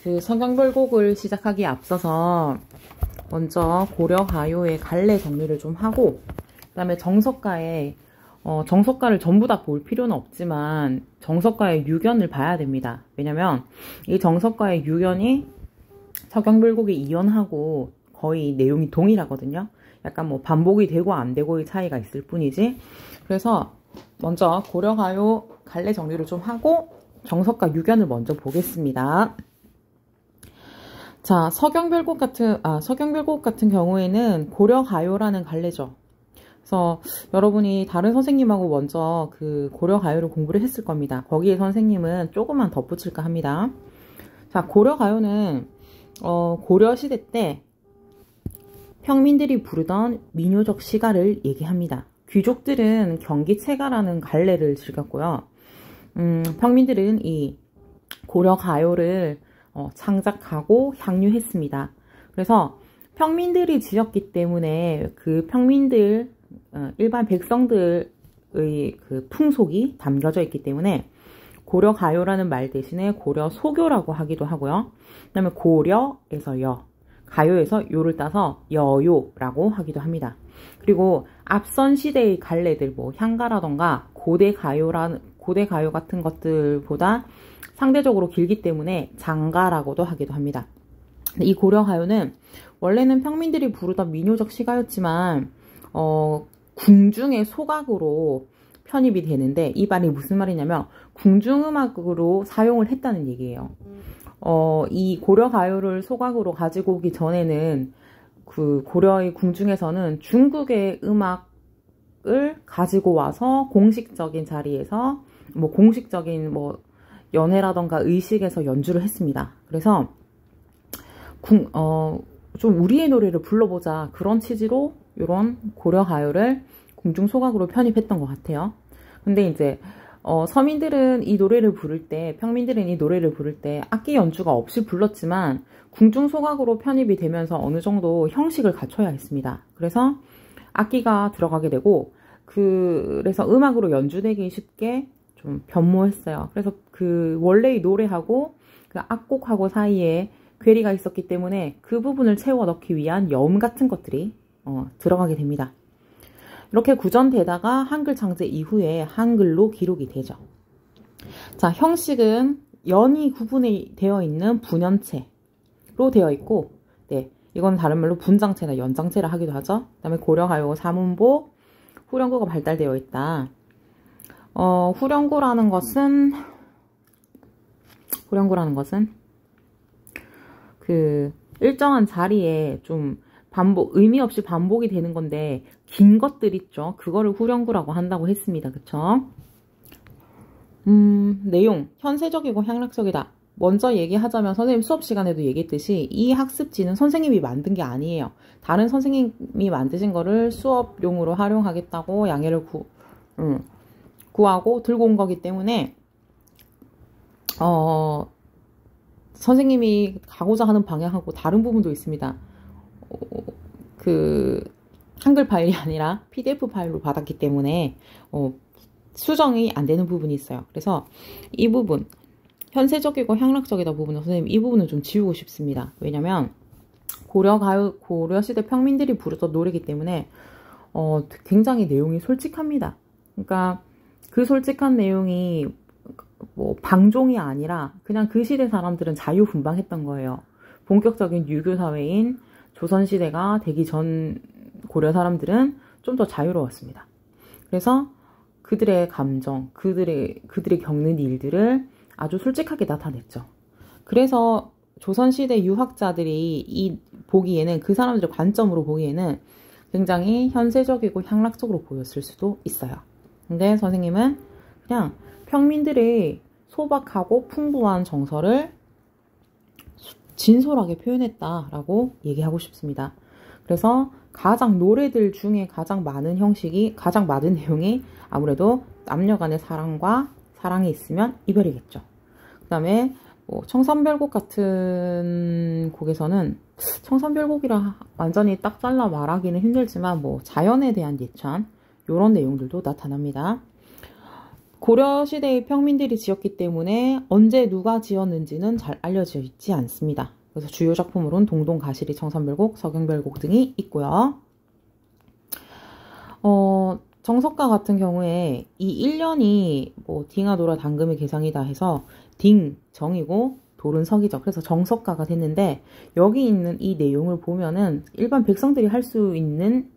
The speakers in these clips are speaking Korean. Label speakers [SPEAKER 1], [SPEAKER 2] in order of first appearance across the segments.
[SPEAKER 1] 그 성경별곡을 시작하기에 앞서서 먼저 고려가요의 갈래 정리를 좀 하고, 그 다음에 정석가의 정석가를 전부 다 볼 필요는 없지만 정석가의 유견을 봐야 됩니다. 왜냐면 이 정석가의 유견이 서경별곡의 이연하고 거의 내용이 동일하거든요. 약간 뭐 반복이 되고 안 되고의 차이가 있을 뿐이지. 그래서 먼저 고려가요 갈래 정리를 좀 하고 정석가 유견을 먼저 보겠습니다. 자, 서경별곡 같은 경우에는 고려가요라는 갈래죠. 그래서 여러분이 다른 선생님하고 먼저 그 고려가요를 공부를 했을 겁니다. 거기에 선생님은 조금만 덧붙일까 합니다. 자, 고려가요는 고려시대 때 평민들이 부르던 민요적 시가를 얘기합니다. 귀족들은 경기체가라는 갈래를 즐겼고요. 평민들은 이 고려가요를 창작하고 향유했습니다. 그래서 평민들이 지었기 때문에 그 평민들, 일반 백성들의 그 풍속이 담겨져 있기 때문에 고려가요라는 말 대신에 고려소교라고 하기도 하고요. 그 다음에 고려에서 여, 가요에서 요를 따서 여요라고 하기도 합니다. 그리고 앞선 시대의 갈래들, 뭐 향가라던가 고대가요 같은 것들보다 상대적으로 길기 때문에 장가라고도 하기도 합니다. 이 고려가요는 원래는 평민들이 부르던 민요적 시가였지만 궁중의 소각으로 편입이 되는데, 이 말이 무슨 말이냐면 궁중음악으로 사용을 했다는 얘기예요. 이 고려가요를 소각으로 가지고 오기 전에는 그 고려의 궁중에서는 중국의 음악을 가지고 와서 공식적인 자리에서 공식적인 연회라던가 의식에서 연주를 했습니다. 그래서 좀 우리의 노래를 불러보자, 그런 취지로 이런 고려가요를 궁중소각으로 편입했던 것 같아요. 근데 이제 서민들은 이 노래를 부를 때, 평민들은 이 노래를 부를 때 악기 연주가 없이 불렀지만 궁중소각으로 편입이 되면서 어느 정도 형식을 갖춰야 했습니다. 그래서 악기가 들어가게 되고, 그래서 음악으로 연주되기 쉽게 좀 변모했어요. 그래서 그 원래의 노래하고 그 악곡하고 사이에 괴리가 있었기 때문에 그 부분을 채워 넣기 위한 여음 같은 것들이 들어가게 됩니다. 이렇게 구전되다가 한글 창제 이후에 한글로 기록이 되죠. 자, 형식은 연이 구분이 되어 있는 분연체로 되어 있고, 네, 이건 다른 말로 분장체나 연장체라 하기도 하죠. 그 다음에 고려가요 사문보, 후렴구가 발달되어 있다. 후렴구라는 것은 그 일정한 자리에 좀 의미 없이 반복이 되는 건데, 긴 것들 있죠. 그거를 후렴구라고 한다고 했습니다. 그쵸? 내용, 현세적이고 향락적이다. 먼저 얘기하자면 선생님 수업 시간에도 얘기했듯이 이 학습지는 선생님이 만든 게 아니에요. 다른 선생님이 만드신 거를 수업용으로 활용하겠다고 양해를 구하고 들고 온 거기 때문에 선생님이 가고자 하는 방향하고 다른 부분도 있습니다. 그 한글 파일이 아니라 PDF 파일로 받았기 때문에 수정이 안 되는 부분이 있어요. 그래서 이 부분, 현세적이고 향락적이다 부분은 선생님 이 부분은 좀 지우고 싶습니다. 왜냐면 고려시대 평민들이 부르던 노래이기 때문에 굉장히 내용이 솔직합니다. 그러니까 그 솔직한 내용이 방종이 아니라 그냥 그 시대 사람들은 자유분방했던 거예요. 본격적인 유교 사회인 조선시대가 되기 전 고려 사람들은 좀 더 자유로웠습니다. 그래서 그들의 감정, 그들이 겪는 일들을 아주 솔직하게 나타냈죠. 그래서 조선시대 유학자들이 보기에는, 그 사람들의 관점으로 보기에는 굉장히 현세적이고 향락적으로 보였을 수도 있어요. 근데 선생님은 그냥 평민들의 소박하고 풍부한 정서를 진솔하게 표현했다라고 얘기하고 싶습니다. 그래서 노래들 중에 가장 많은 내용이 아무래도 남녀 간의 사랑이 있으면 이별이겠죠. 그 다음에 청산별곡 같은 곡에서는, 청산별곡이라 완전히 딱 잘라 말하기는 힘들지만 자연에 대한 예찬, 이런 내용들도 나타납니다. 고려시대의 평민들이 지었기 때문에 언제 누가 지었는지는 잘 알려져 있지 않습니다. 그래서 주요 작품으로는 동동, 가시리, 청산별곡, 서경별곡 등이 있고요. 정석가 같은 경우에 이 1년이 뭐 딩하 돌아 당금의 개상이다 해서 딩 정이고 돌은 석이죠. 그래서 정석가가 됐는데 여기 있는 이 내용을 보면은 일반 백성들이 할 수 있는,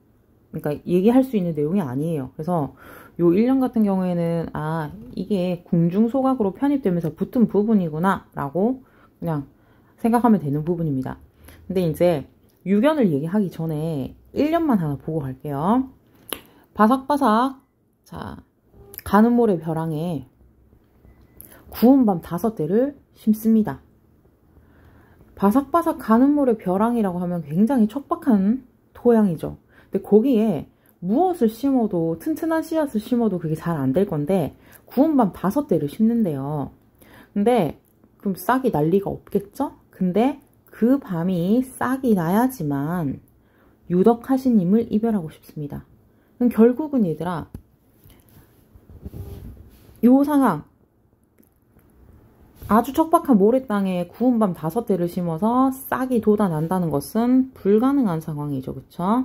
[SPEAKER 1] 그러니까 얘기할 수 있는 내용이 아니에요. 그래서 요 1년 같은 경우에는 아 이게 궁중소각으로 편입되면서 붙은 부분이구나 라고 그냥 생각하면 되는 부분입니다. 근데 이제 유견을 얘기하기 전에 1년만 하나 보고 갈게요. 바삭바삭, 자, 가는 모래 벼랑에 구운 밤 5대를 심습니다. 바삭바삭 가는 모래 벼랑이라고 하면 굉장히 척박한 토양이죠. 근데 거기에 무엇을 심어도, 튼튼한 씨앗을 심어도 그게 잘 안 될 건데 구운 밤 5대를 심는데요. 근데 그럼 싹이 날 리가 없겠죠? 근데 그 밤이 싹이 나야지만 유덕하시님을 이별하고 싶습니다. 그럼 결국은 얘들아, 요 상황, 아주 척박한 모래땅에 구운 밤 5대를 심어서 싹이 돋아난다는 것은 불가능한 상황이죠. 그쵸?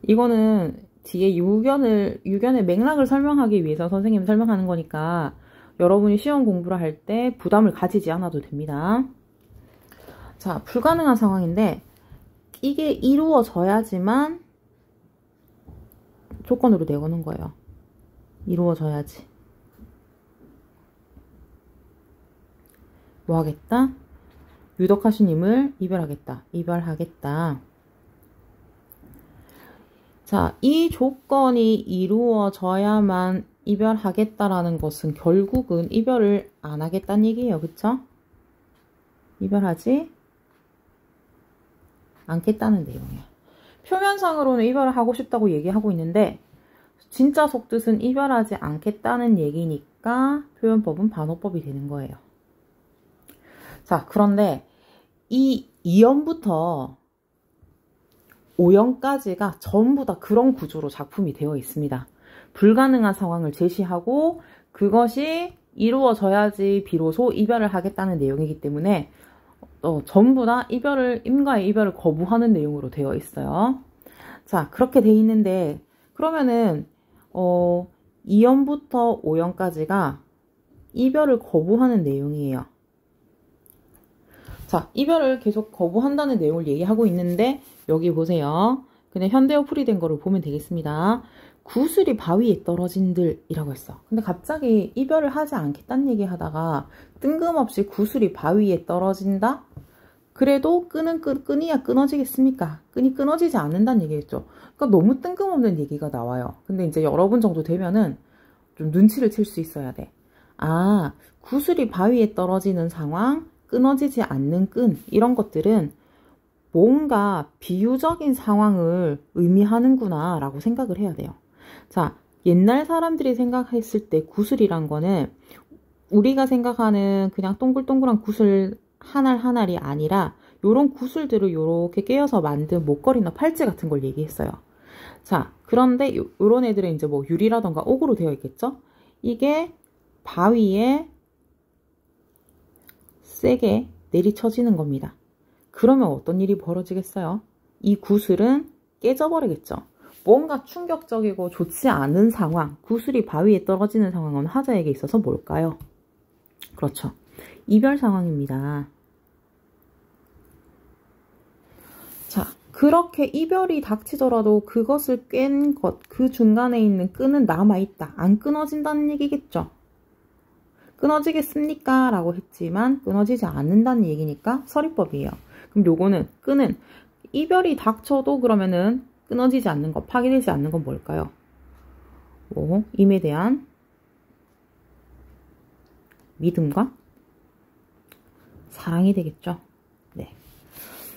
[SPEAKER 1] 이거는 뒤에 유견의 맥락을 설명하기 위해서 선생님이 설명하는 거니까 여러분이 시험 공부를 할 때 부담을 가지지 않아도 됩니다. 자, 불가능한 상황인데 이게 이루어져야지만 조건으로 내거는 거예요. 이루어져야지. 뭐 하겠다? 유덕하시님을 이별하겠다. 이별하겠다. 자, 이 조건이 이루어져야만 이별하겠다라는 것은 결국은 이별을 안 하겠다는 얘기예요. 그쵸? 이별하지 않겠다는 내용이야. 표면상으로는 이별을 하고 싶다고 얘기하고 있는데 진짜 속뜻은 이별하지 않겠다는 얘기니까 표현법은 반호법이 되는 거예요. 자, 그런데 이 2연부터 5연까지가 전부 다 그런 구조로 작품이 되어 있습니다. 불가능한 상황을 제시하고 그것이 이루어져야지 비로소 이별을 하겠다는 내용이기 때문에 전부 다 임과의 이별을 거부하는 내용으로 되어 있어요. 자, 그렇게 돼 있는데 그러면은 2연부터 5연까지가 이별을 거부하는 내용이에요. 자, 이별을 계속 거부한다는 내용을 얘기하고 있는데 여기 보세요. 그냥 현대어 풀이된 거를 보면 되겠습니다. 구슬이 바위에 떨어진들이라고 했어. 근데 갑자기 이별을 하지 않겠다는 얘기 하다가 뜬금없이 구슬이 바위에 떨어진다? 그래도 끈이야 끊어지겠습니까? 끈이 끊어지지 않는다는 얘기겠죠. 그러니까 너무 뜬금없는 얘기가 나와요. 근데 이제 여러분 정도 되면은 좀 눈치를 챌 수 있어야 돼. 아, 구슬이 바위에 떨어지는 상황, 끊어지지 않는 끈, 이런 것들은 뭔가 비유적인 상황을 의미하는구나 라고 생각을 해야 돼요. 자, 옛날 사람들이 생각했을 때 구슬이란 거는 우리가 생각하는 그냥 동글동글한 구슬 한 알 한 알이 아니라 요런 구슬들을 요렇게 깨어서 만든 목걸이나 팔찌 같은 걸 얘기했어요. 자, 그런데 요런 애들은 이제 뭐 유리라던가 옥으로 되어 있겠죠? 이게 바위에 세게 내리쳐지는 겁니다. 그러면 어떤 일이 벌어지겠어요? 이 구슬은 깨져버리겠죠. 뭔가 충격적이고 좋지 않은 상황, 구슬이 바위에 떨어지는 상황은 화자에게 있어서 뭘까요? 그렇죠. 이별 상황입니다. 자, 그렇게 이별이 닥치더라도 그것을 깬 것, 그 중간에 있는 끈은 남아있다. 안 끊어진다는 얘기겠죠. 끊어지겠습니까? 라고 했지만 끊어지지 않는다는 얘기니까 서리법이에요. 그럼 요거는 끈은 이별이 닥쳐도 그러면은 끊어지지 않는 것, 파괴되지 않는 건 뭘까요? 임에 대한 믿음과 사랑이 되겠죠. 네.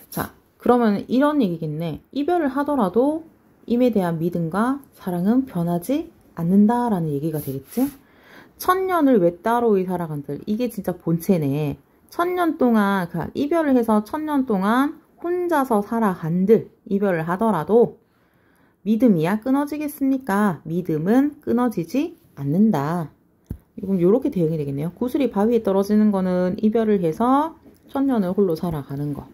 [SPEAKER 1] 자, 그러면 이런 얘기겠네. 이별을 하더라도 임에 대한 믿음과 사랑은 변하지 않는다라는 얘기가 되겠지? 1000년을 외따로이 살아간들. 이게 진짜 본체네. 1000년 동안, 이별을 해서 1000년 동안 혼자서 살아간들. 이별을 하더라도 믿음이야 끊어지겠습니까? 믿음은 끊어지지 않는다. 이건 요렇게 대응이 되겠네요. 구슬이 바위에 떨어지는 거는 이별을 해서 천년을 홀로 살아가는 거.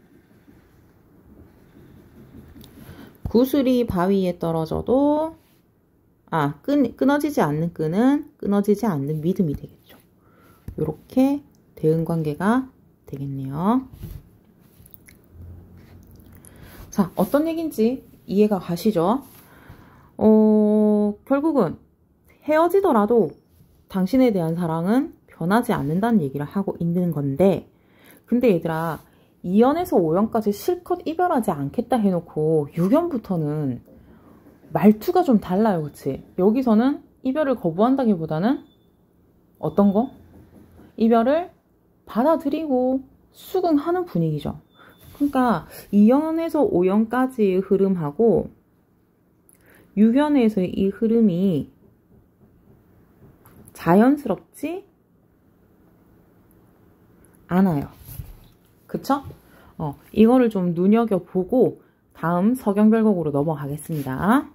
[SPEAKER 1] 구슬이 바위에 떨어져도 끊어지지 않는 끈은 끊어지지 않는 믿음이 되겠죠. 요렇게 대응 관계가 되겠네요. 자, 어떤 얘기인지 이해가 가시죠? 결국은 헤어지더라도 당신에 대한 사랑은 변하지 않는다는 얘기를 하고 있는 건데, 근데 얘들아, 2연에서 5연까지 실컷 이별하지 않겠다 해놓고 6연부터는 말투가 좀 달라요. 그치? 여기서는 이별을 거부한다기보다는 어떤 거? 이별을 받아들이고 수긍하는 분위기죠. 그러니까 2연에서 5연까지의 흐름하고 6연에서의 이 흐름이 자연스럽지 않아요. 그쵸? 이거를 좀 눈여겨보고 다음 서경별곡으로 넘어가겠습니다.